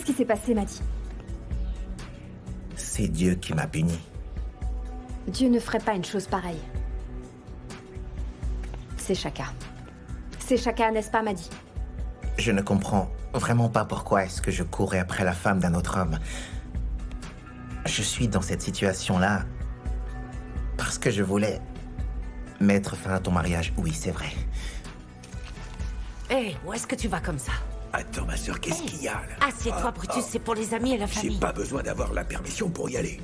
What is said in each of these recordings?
Qu'est-ce qui s'est passé, Maddy? C'est Dieu qui m'a puni. Dieu ne ferait pas une chose pareille. C'est Shaka. C'est Shaka, n'est-ce pas, Maddy? Je ne comprends vraiment pas pourquoi est-ce que je courais après la femme d'un autre homme. Je suis dans cette situation-là parce que je voulais mettre fin à ton mariage. Oui, c'est vrai. Hé, où est-ce que tu vas comme ça? Attends, ma sœur, qu'est-ce qu'il y a, là? Assieds-toi, Brutus, c'est pour les amis et la J'ai famille. pas besoin d'avoir la permission pour y aller.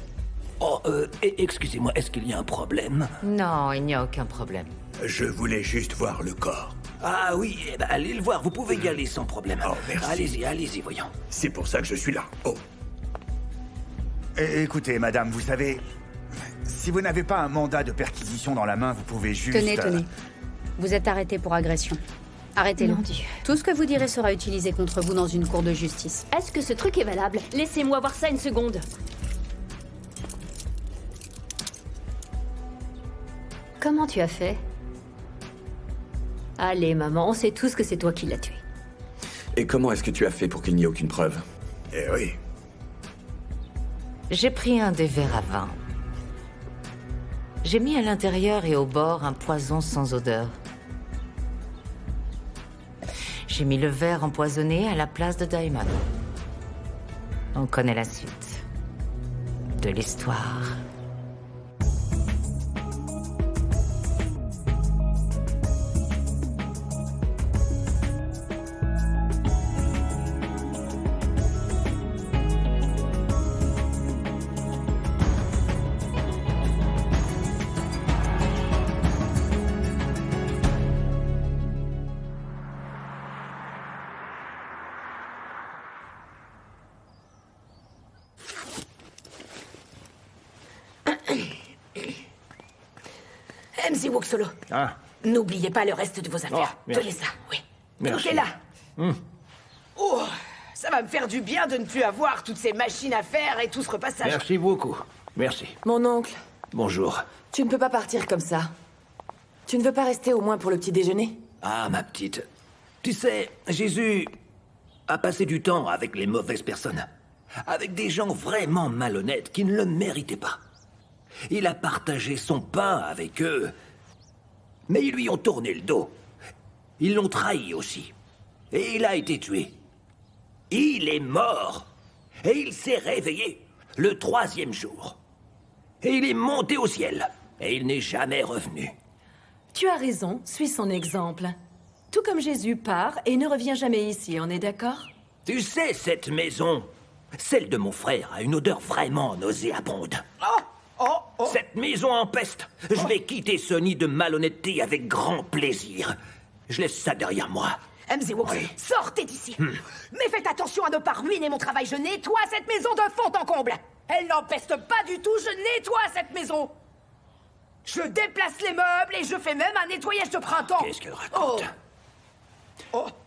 Oh, excusez-moi, est-ce qu'il y a un problème? Non, il n'y a aucun problème. Je voulais juste voir le corps. Ah oui, eh ben, allez le voir, vous pouvez y aller sans problème. Oh, merci. Allez-y, voyons. C'est pour ça que je suis là. Oh, Écoutez, madame, vous savez, si vous n'avez pas un mandat de perquisition dans la main, vous pouvez juste... Tenez. Vous êtes arrêté pour agression. Arrêtez-le. Mon Dieu. Tout ce que vous direz sera utilisé contre vous dans une cour de justice. Est-ce que ce truc est valable? Laissez-moi voir ça une seconde. Comment tu as fait? Allez, maman, on sait tous que c'est toi qui l'as tué. Et comment est-ce que tu as fait pour qu'il n'y ait aucune preuve? eh oui. J'ai pris un des verres à vin. J'ai mis à l'intérieur et au bord un poison sans odeur. J'ai mis le verre empoisonné à la place de Daimon. On connaît la suite de l'histoire. MC Wuxolo, Ah, n'oubliez pas le reste de vos affaires. Oh, merci. Tenez ça, oui. Merci. Tout est là. Oh, ça va me faire du bien de ne plus avoir toutes ces machines à faire et tout ce repassage. merci beaucoup. Merci. Mon oncle, Bonjour. tu ne peux pas partir comme ça. Tu ne veux pas rester au moins pour le petit déjeuner? Ah, ma petite. Tu sais, Jésus a passé du temps avec les mauvaises personnes. Avec des gens vraiment malhonnêtes qui ne le méritaient pas. Il a partagé son pain avec eux. Mais ils lui ont tourné le dos. Ils l'ont trahi aussi. Et il a été tué. Il est mort. Et il s'est réveillé le 3e jour. Et il est monté au ciel. Et il n'est jamais revenu. Tu as raison, suis son exemple. Tout comme Jésus part et ne revient jamais ici, on est d'accord? Tu sais, cette maison, celle de mon frère, a une odeur vraiment nauséabonde. Cette maison empeste. Je vais quitter ce nid de malhonnêteté avec grand plaisir. Je laisse ça derrière moi. MC Wuxolo, Oui. sortez d'ici. Mais faites attention à ne pas ruiner mon travail. Je nettoie cette maison de fond en comble. Elle n'empeste pas du tout. Je nettoie cette maison. Je déplace les meubles et je fais même un nettoyage de printemps. Qu'est-ce qu'elle raconte?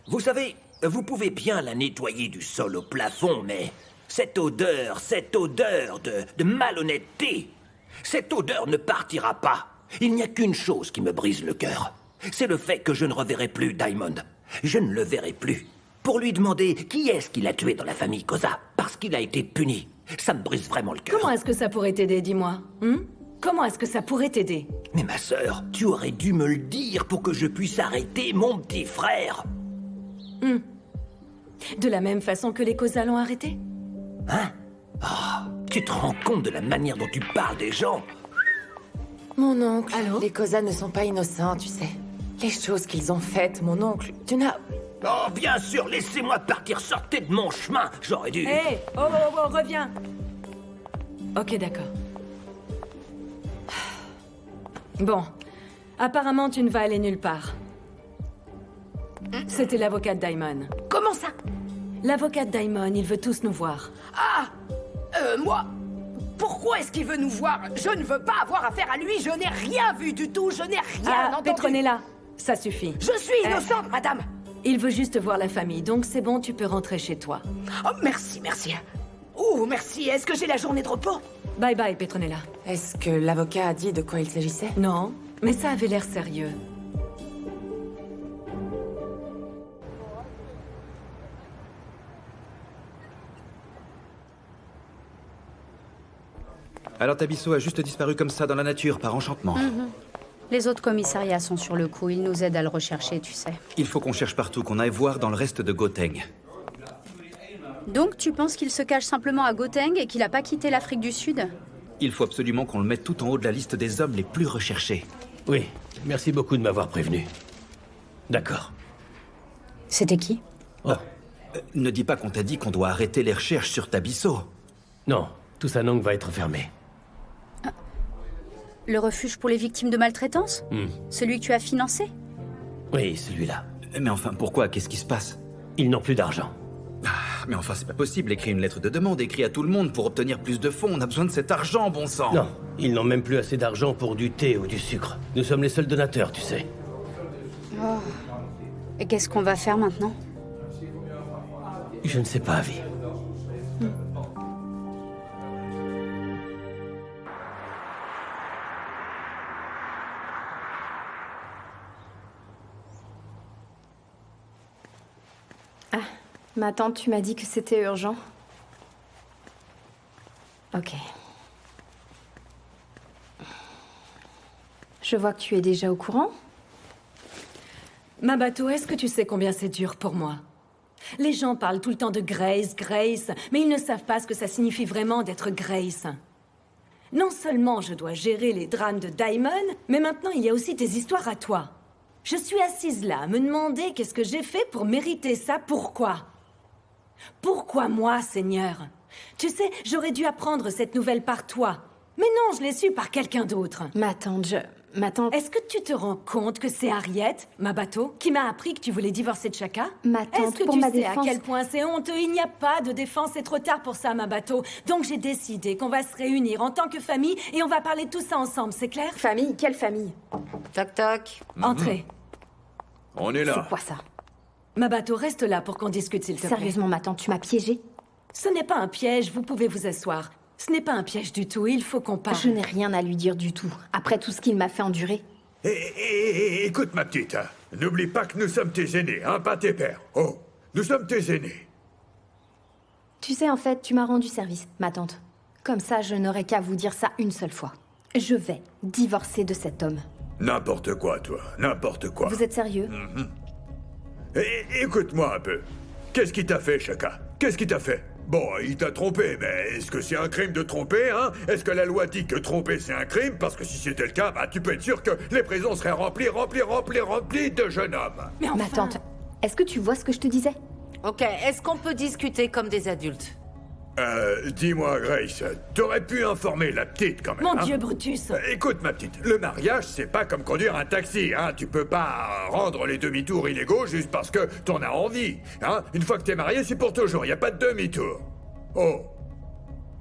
Vous savez, vous pouvez bien la nettoyer du sol au plafond, mais cette odeur de malhonnêteté, cette odeur ne partira pas. Il n'y a qu'une chose qui me brise le cœur. C'est le fait que je ne reverrai plus Daimon. Je ne le verrai plus. Pour lui demander qui est-ce qui l'a tué dans la famille Koza, parce qu'il a été puni. Ça me brise vraiment le cœur. Comment est-ce que ça pourrait t'aider, dis-moi? Comment est-ce que ça pourrait t'aider? Mais ma sœur, tu aurais dû me le dire pour que je puisse arrêter mon petit frère. De la même façon que les Koza l'ont arrêté? Tu te rends compte de la manière dont tu parles des gens? Mon oncle, Allô? les Koza ne sont pas innocents, tu sais. Les choses qu'ils ont faites, mon oncle, tu n'as... Oh, bien sûr, laissez-moi partir, sortez de mon chemin. J'aurais dû... Hé, reviens. Ok, d'accord. Bon, apparemment tu ne vas aller nulle part. C'était l'avocat de Daimon. Comment ça? L'avocat de Daimon, il veut tous nous voir. Moi? Pourquoi est-ce qu'il veut nous voir? Je ne veux pas avoir affaire à lui. Je n'ai rien vu du tout. Je n'ai rien entendu. Petronella, ça suffit. Je suis innocente, madame. Il veut juste voir la famille, donc c'est bon, tu peux rentrer chez toi. Oh, merci. Oh, merci. Est-ce que j'ai la journée de repos? Bye bye, Petronella. Est-ce que l'avocat a dit de quoi il s'agissait? Non, mais ça avait l'air sérieux. Alors Tabisso a juste disparu comme ça dans la nature, par enchantement. Les autres commissariats sont sur le coup, ils nous aident à le rechercher, tu sais. Il faut qu'on cherche partout, qu'on aille voir dans le reste de Gauteng. Donc tu penses qu'il se cache simplement à Gauteng et qu'il a pas quitté l'Afrique du Sud? Il faut absolument qu'on le mette tout en haut de la liste des hommes les plus recherchés. Oui, merci beaucoup de m'avoir prévenu. D'accord. C'était qui? Ne dis pas qu'on t'a dit qu'on doit arrêter les recherches sur Tabisso. Non, Tusanong va être fermé. Le refuge pour les victimes de maltraitance? Celui que tu as financé? Oui, celui-là. Mais enfin, pourquoi? Qu'est-ce qui se passe? Ils n'ont plus d'argent. Mais enfin, c'est pas possible. Écris une lettre de demande, écris à tout le monde pour obtenir plus de fonds. On a besoin de cet argent, bon sang. Non, ils n'ont même plus assez d'argent pour du thé ou du sucre. Nous sommes les seuls donateurs, tu sais. Oh. Et qu'est-ce qu'on va faire maintenant? Je ne sais pas, Avi. Ma tante, tu m'as dit que c'était urgent. Ok. Je vois que tu es déjà au courant. Mabato, est-ce que tu sais combien c'est dur pour moi? Les gens parlent tout le temps de Grace, Grace, mais ils ne savent pas ce que ça signifie vraiment d'être Grace. Non seulement je dois gérer les drames de Diamond, mais maintenant il y a aussi tes histoires à toi. Je suis assise là à me demander qu'est-ce que j'ai fait pour mériter ça, pourquoi? Pourquoi moi, Seigneur? Tu sais, j'aurais dû apprendre cette nouvelle par toi. Mais non, je l'ai su par quelqu'un d'autre. Ma tante, Est-ce que tu te rends compte que c'est Harriet, Mabato, qui m'a appris que tu voulais divorcer de Shaka? Ma tante, Est-ce que pour tu ma sais défense... à quel point c'est honteux? Il n'y a pas de défense, c'est trop tard pour ça, Mabato. Donc j'ai décidé qu'on va se réunir en tant que famille et on va parler de tout ça ensemble, c'est clair? Famille? Quelle famille? Toc toc. Entrez. On est là. C'est quoi ça? Mabato, reste là pour qu'on discute, s'il te plaît. Sérieusement, ma tante, tu m'as piégée? Ce n'est pas un piège, vous pouvez vous asseoir. Ce n'est pas un piège du tout, il faut qu'on parle. Je n'ai rien à lui dire du tout, après tout ce qu'il m'a fait endurer. Écoute, ma petite, hein. N'oublie pas que nous sommes tes aînés, hein, pas tes pères. Oh, nous sommes tes aînés. Tu sais, en fait, tu m'as rendu service, ma tante. Comme ça, je n'aurais qu'à vous dire ça une seule fois. Je vais divorcer de cet homme. N'importe quoi, toi, n'importe quoi. Vous êtes sérieux? Écoute-moi un peu. Qu'est-ce qui t'a fait, Shaka? Qu'est-ce qui t'a fait? Bon, il t'a trompé, mais est-ce que c'est un crime de tromper, hein? Est-ce que la loi dit que tromper, c'est un crime? Parce que si c'était le cas, bah, tu peux être sûr que les prisons seraient remplies de jeunes hommes. Mais enfin... Ma tante, est-ce que tu vois ce que je te disais? Ok, est-ce qu'on peut discuter comme des adultes? Dis-moi, Grace, t'aurais pu informer la petite quand même. Mon hein? Dieu, Brutus! Écoute, ma petite, le mariage, c'est pas comme conduire un taxi, hein. Tu peux pas rendre les demi-tours illégaux juste parce que t'en as envie, hein. Une fois que t'es marié, c'est pour toujours, y a pas de demi-tour. Oh.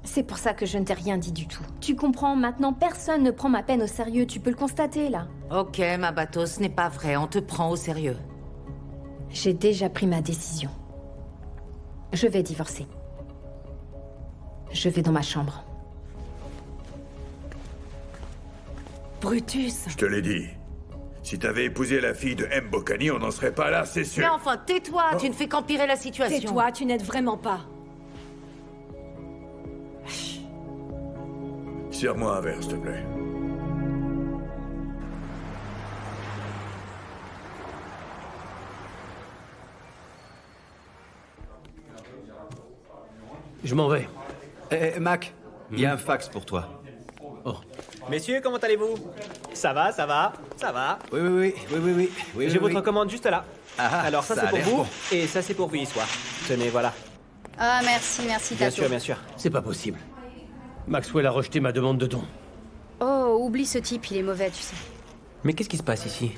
C'est pour ça que je ne t'ai rien dit du tout. Tu comprends, maintenant, personne ne prend ma peine au sérieux, tu peux le constater, là. Ok, Mabato, ce n'est pas vrai, on te prend au sérieux. J'ai déjà pris ma décision. Je vais divorcer. Je vais dans ma chambre. Brutus! Je te l'ai dit. Si t'avais épousé la fille de Mbokani, on n'en serait pas là, c'est sûr. Mais enfin, tais-toi, tu ne fais qu'empirer la situation. Tais-toi, tu n'aides vraiment pas. Serre-moi un verre, s'il te plaît. Je m'en vais. Mac, il y a un fax pour toi. Oh. Messieurs, comment allez-vous? Ça va, ça va, ça va. Oui. J'ai votre commande juste là. Ah, alors ça ça c'est a pour l'air vous, bon. et ça c'est pour vous, Histoire. Tenez, voilà. Ah, merci, Bien Tato. sûr, bien sûr. C'est pas possible. Maxwell a rejeté ma demande de don. Oh, oublie ce type, il est mauvais, tu sais. Mais qu'est-ce qui se passe ici?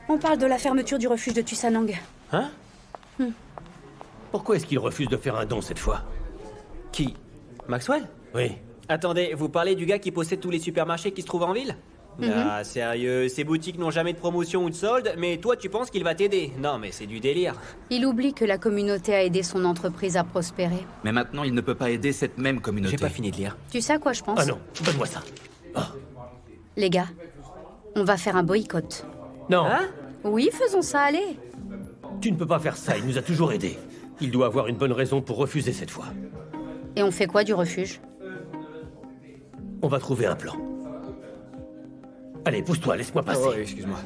On parle de la fermeture du refuge de Tusanong. Hein? Pourquoi est-ce qu'il refuse de faire un don cette fois? Qui? Maxwell? Oui. Attendez, vous parlez du gars qui possède tous les supermarchés qui se trouvent en ville? Ah, sérieux, ces boutiques n'ont jamais de promotion ou de solde, mais toi tu penses qu'il va t'aider? Non, mais c'est du délire. Il oublie que la communauté a aidé son entreprise à prospérer. Mais maintenant, il ne peut pas aider cette même communauté. J'ai pas fini de lire. Tu sais à quoi je pense? Ah non, donne-moi ça. Les gars, on va faire un boycott. Non. Hein? Oui, faisons ça, allez. Tu ne peux pas faire ça, il nous a toujours aidés. Il doit avoir une bonne raison pour refuser cette fois. Et on fait quoi du refuge? On va trouver un plan. Allez, pousse-toi, laisse-moi passer. Oh, excuse-moi.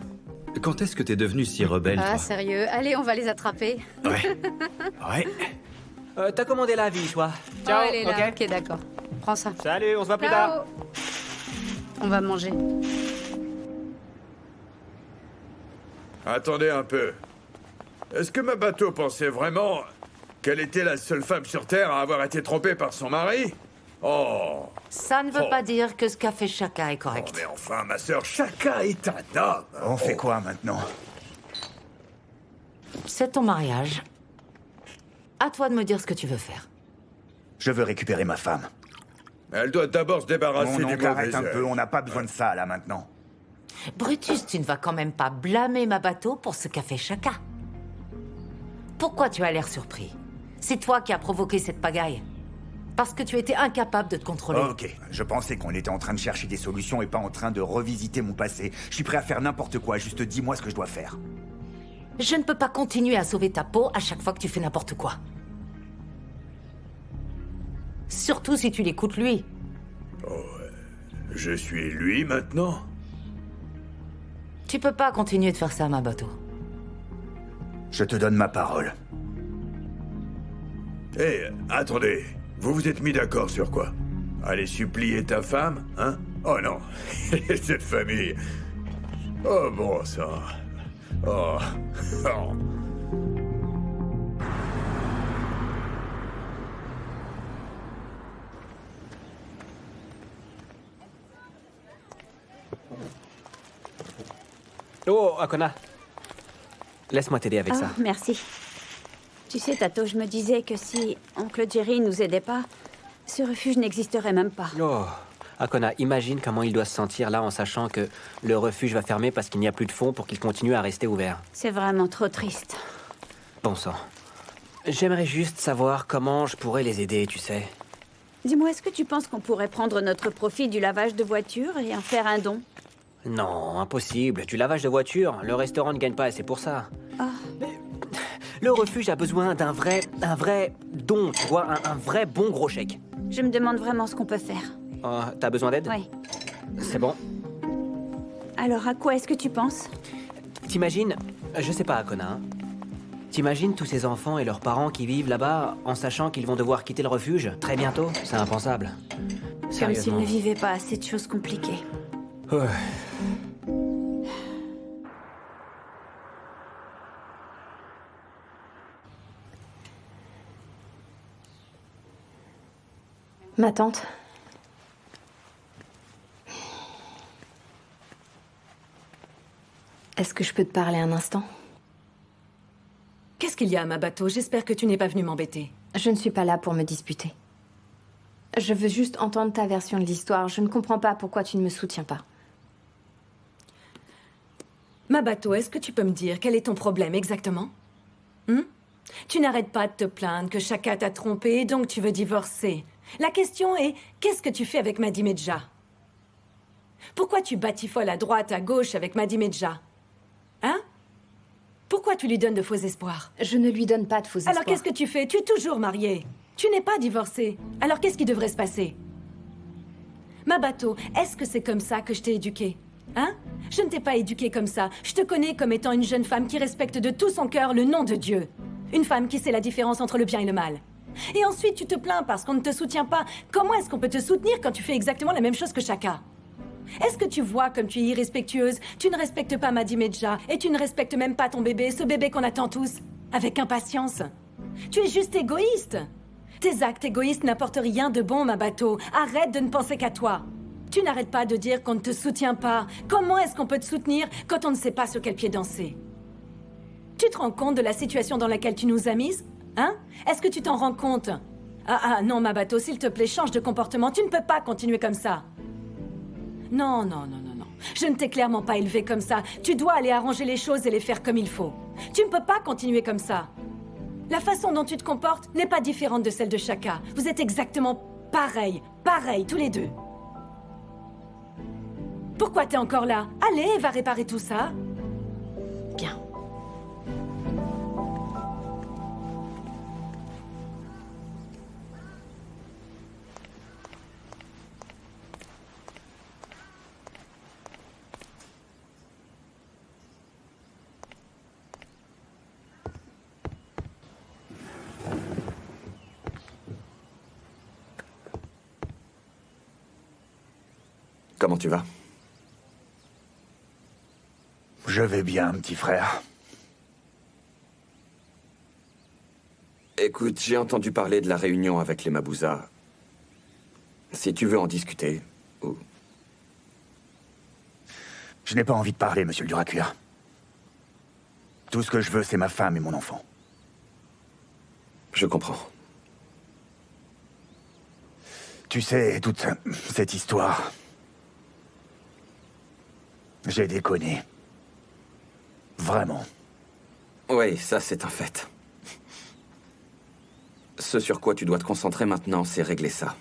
Quand est-ce que t'es devenu si rebelle, Ah, toi sérieux? Allez, on va les attraper. Ouais. T'as commandé la vie, toi. Oh, Ciao, elle est là. Ok, d'accord. Prends ça. Salut, on se voit plus Ciao. tard. On va manger. Attendez un peu. Est-ce que ma bateau pensait vraiment qu'elle était la seule femme sur Terre à avoir été trompée par son mari? Oh. Ça ne veut Oh. pas dire que ce qu'a fait Chaka est correct. Oh, mais enfin, ma sœur, Chaka est un homme. On fait quoi maintenant? C'est ton mariage. À toi de me dire ce que tu veux faire. Je veux récupérer ma femme. Elle doit d'abord se débarrasser Mon du oncle, arrête mauvais un peu, œil. on n'a pas besoin de ça, là, maintenant. Brutus, tu ne vas quand même pas blâmer ma bateau pour ce qu'a fait Chaka. Pourquoi tu as l'air surpris? C'est toi qui as provoqué cette pagaille. Parce que tu étais incapable de te contrôler. Ok, je pensais qu'on était en train de chercher des solutions et pas en train de revisiter mon passé. Je suis prêt à faire n'importe quoi, juste dis-moi ce que je dois faire. Je ne peux pas continuer à sauver ta peau à chaque fois que tu fais n'importe quoi. Surtout si tu l'écoutes lui. Je suis lui maintenant? Tu peux pas continuer de faire ça, ma bateau. Je te donne ma parole. Hé, attendez. Vous vous êtes mis d'accord sur quoi? Aller supplier ta femme, hein? Oh non. Cette famille. Oh bon sang. Oh. Oh. Oh, Akona. Laisse-moi t'aider avec Ah, ça. merci. Tu sais, Tato, je me disais que si Oncle Jerry nous aidait pas, ce refuge n'existerait même pas. Oh, Akona, imagine comment il doit se sentir là en sachant que le refuge va fermer parce qu'il n'y a plus de fonds pour qu'il continue à rester ouvert. C'est vraiment trop triste. Bon sang. J'aimerais juste savoir comment je pourrais les aider, tu sais. Dis-moi, est-ce que tu penses qu'on pourrait prendre notre profit du lavage de voitures et en faire un don? Non, impossible. Du lavage de voiture, le restaurant ne gagne pas assez pour ça. Ah. Le refuge a besoin d'un vrai don, tu vois, un vrai bon gros chèque. Je me demande vraiment ce qu'on peut faire. Oh, t'as besoin d'aide? Oui. C'est bon. Alors, à quoi est-ce que tu penses? T'imagines, je sais pas, Akona, hein. T'imagines tous ces enfants et leurs parents qui vivent là-bas en sachant qu'ils vont devoir quitter le refuge très bientôt? C'est impensable. Comme s'ils Sérieusement. ne vivaient pas assez de choses compliquées. Ouais. Ma tante. Est-ce que je peux te parler un instant? Qu'est-ce qu'il y a, ma bateau? J'espère que tu n'es pas venu m'embêter. Je ne suis pas là pour me disputer. Je veux juste entendre ta version de l'histoire. Je ne comprends pas pourquoi tu ne me soutiens pas. Ma bateau, est-ce que tu peux me dire quel est ton problème exactement? Tu n'arrêtes pas de te plaindre que Chaka t'a trompé, donc tu veux divorcer. La question est, qu'est-ce que tu fais avec Madi Medja? Pourquoi tu batifoles à droite, à gauche avec Madi Medja? Hein? Pourquoi tu lui donnes de faux espoirs? Je ne lui donne pas de faux espoirs. Alors qu'est-ce que tu fais? Tu es toujours mariée. Tu n'es pas divorcée. Alors qu'est-ce qui devrait se passer? Ma bateau, est-ce que c'est comme ça que je t'ai éduquée? Hein? Je ne t'ai pas éduquée comme ça. Je te connais comme étant une jeune femme qui respecte de tout son cœur le nom de Dieu. Une femme qui sait la différence entre le bien et le mal. Et ensuite, tu te plains parce qu'on ne te soutient pas. Comment est-ce qu'on peut te soutenir quand tu fais exactement la même chose que Chaka? Est-ce que tu vois comme tu es irrespectueuse? Tu ne respectes pas Madi Medja et tu ne respectes même pas ton bébé, ce bébé qu'on attend tous, avec impatience. Tu es juste égoïste. Tes actes égoïstes n'apportent rien de bon, ma bateau. Arrête de ne penser qu'à toi. Tu n'arrêtes pas de dire qu'on ne te soutient pas. Comment est-ce qu'on peut te soutenir quand on ne sait pas sur quel pied danser? Tu te rends compte de la situation dans laquelle tu nous as mises? Hein? Est-ce que tu t'en rends compte? Ah non, ma bateau, s'il te plaît, change de comportement. Tu ne peux pas continuer comme ça. Non. Je ne t'ai clairement pas élevé comme ça. Tu dois aller arranger les choses et les faire comme il faut. Tu ne peux pas continuer comme ça. La façon dont tu te comportes n'est pas différente de celle de Chaka. Vous êtes exactement pareils, tous les deux. Pourquoi t'es encore là? Allez, va réparer tout ça. Bien. Comment tu vas? Je vais bien, petit frère. Écoute, j'ai entendu parler de la réunion avec les Mabouza. Si tu veux en discuter, ou... Je n'ai pas envie de parler, monsieur le Duracuir. Tout ce que je veux, c'est ma femme et mon enfant. Je comprends. Tu sais, toute cette histoire... J'ai déconné. Vraiment. Oui, ça c'est un fait. Ce sur quoi tu dois te concentrer maintenant, c'est régler ça.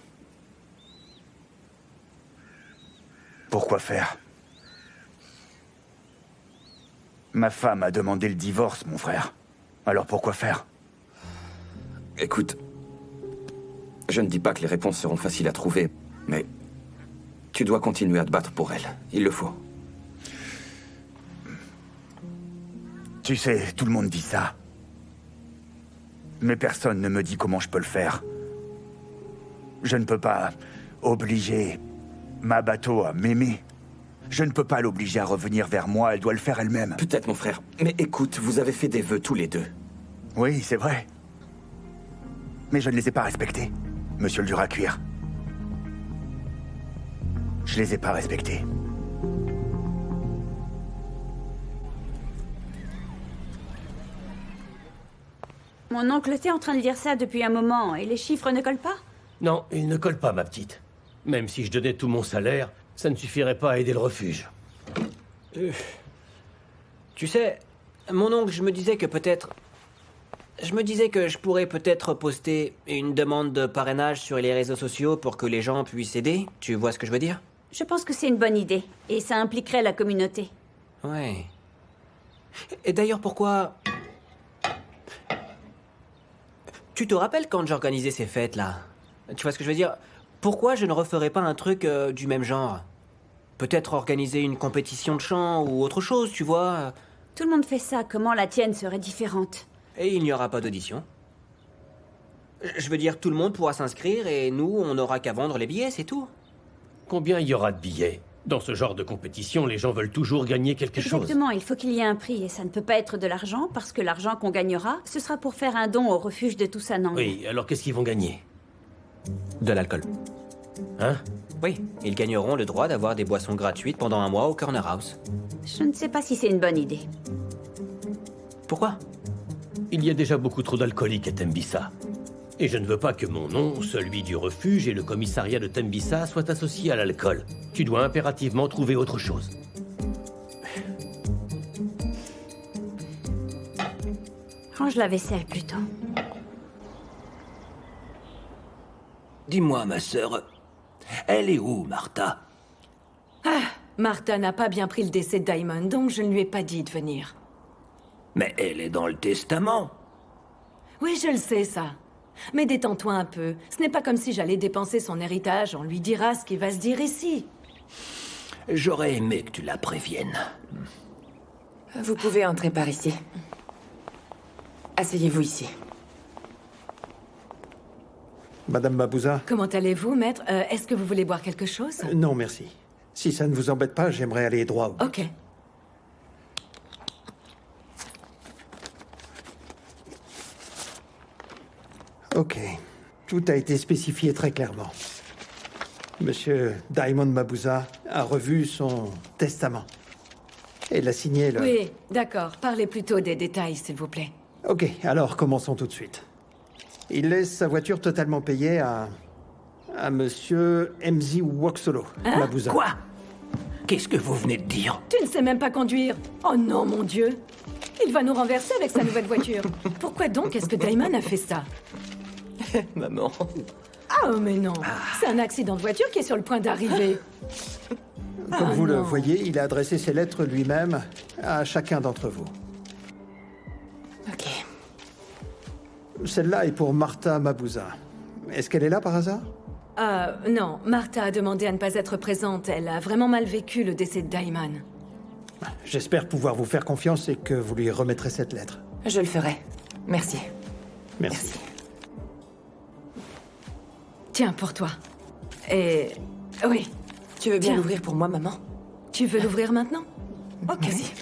Pourquoi faire? Ma femme a demandé le divorce, mon frère. Alors pourquoi faire? Écoute, je ne dis pas que les réponses seront faciles à trouver, mais tu dois continuer à te battre pour elle. Il le faut. Tu sais, tout le monde dit ça. Mais personne ne me dit comment je peux le faire. Je ne peux pas obliger ma bateau à m'aimer. Je ne peux pas l'obliger à revenir vers moi, elle doit le faire elle-même. Peut-être, mon frère. Mais écoute, vous avez fait des vœux tous les deux. Oui, c'est vrai. Mais je ne les ai pas respectés, monsieur le Duracuir. Je les ai pas respectés. Mon oncle était en train de dire ça depuis un moment, et les chiffres ne collent pas? Non, ils ne collent pas, ma petite. Même si je donnais tout mon salaire, ça ne suffirait pas à aider le refuge. Tu sais, mon oncle, je me disais que peut-être... Je me disais que je pourrais peut-être poster une demande de parrainage sur les réseaux sociaux pour que les gens puissent aider. Tu vois ce que je veux dire? Je pense que c'est une bonne idée, et ça impliquerait la communauté. Ouais. Et d'ailleurs, pourquoi... Tu te rappelles quand j'organisais ces fêtes-là? Tu vois ce que je veux dire? Pourquoi je ne referais pas un truc du même genre? Peut-être organiser une compétition de chant ou autre chose, tu vois? Tout le monde fait ça, comment la tienne serait différente? Et il n'y aura pas d'audition. Je veux dire, tout le monde pourra s'inscrire et nous, on n'aura qu'à vendre les billets, c'est tout. Combien il y aura de billets? Dans ce genre de compétition, les gens veulent toujours gagner quelque chose. Exactement, il faut qu'il y ait un prix, et ça ne peut pas être de l'argent, parce que l'argent qu'on gagnera, ce sera pour faire un don au refuge de Toussanang. Oui, alors qu'est-ce qu'ils vont gagner? De l'alcool. Hein? Oui, ils gagneront le droit d'avoir des boissons gratuites pendant un mois au Corner House. Je ne sais pas si c'est une bonne idée. Pourquoi? Il y a déjà beaucoup trop d'alcooliques à Tembissa. Et je ne veux pas que mon nom, celui du refuge et le commissariat de Tembissa soient associés à l'alcool. Tu dois impérativement trouver autre chose. Range la vaisselle plutôt. Dis-moi, ma sœur, elle est où, Martha? Martha n'a pas bien pris le décès de Diamond, donc je ne lui ai pas dit de venir. Mais elle est dans le testament. Oui, je le sais, ça. Mais détends-toi un peu. Ce n'est pas comme si j'allais dépenser son héritage. On lui dira ce qui va se dire ici. J'aurais aimé que tu la préviennes. Vous pouvez entrer par ici. Asseyez-vous ici. Madame Mabouza? Comment allez-vous, maître? Est-ce que vous voulez boire quelque chose? Non, merci. Si ça ne vous embête pas, j'aimerais aller droit au but. Ok. Ok. Tout a été spécifié très clairement. Monsieur Diamond Mabouza a revu son testament. Et l'a signé le... Oui, d'accord. Parlez plutôt des détails, s'il vous plaît. Ok, alors commençons tout de suite. Il laisse sa voiture totalement payée à monsieur Mzi Woksolo Mabouza. Quoi? Qu'est-ce que vous venez de dire? Tu ne sais même pas conduire. Oh non, mon Dieu. Il va nous renverser avec sa nouvelle voiture. Pourquoi donc est-ce que Diamond a fait ça? Maman. Ah, mais non. C'est un accident de voiture qui est sur le point d'arriver. Comme vous le voyez, il a adressé ses lettres lui-même à chacun d'entre vous. Ok. Celle-là est pour Martha Mabouza. Est-ce qu'elle est là par hasard? Non. Martha a demandé à ne pas être présente. Elle a vraiment mal vécu le décès de Diamond. J'espère pouvoir vous faire confiance et que vous lui remettrez cette lettre. Je le ferai. Merci. Merci. Tiens, pour toi. Et... oui. Tu veux bien Tiens. l'ouvrir pour moi, maman? Tu veux l'ouvrir maintenant? Ok. Merci.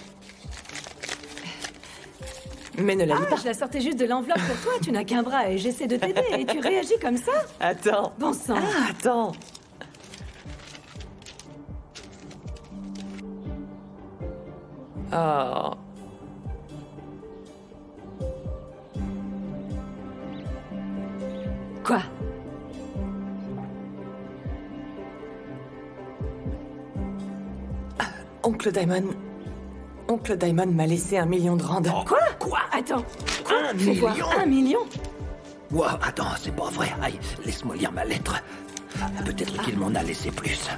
Mais ne la lis pas. Je la sortais juste de l'enveloppe pour toi, tu n'as qu'un bras et j'essaie de t'aider et tu réagis comme ça? Attends. Bon sang. Ah, attends. Oh. Quoi? Oncle Diamond... Oncle Diamond m'a laissé 1 million de rand. Quoi? Quoi? Attends. Quoi? 1 Fais voir. million? 1 million? Wow, attends, c'est pas vrai. Aïe, laisse-moi lire ma lettre. Peut-être qu'il m'en a laissé plus.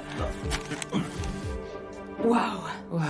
Waouh. Waouh.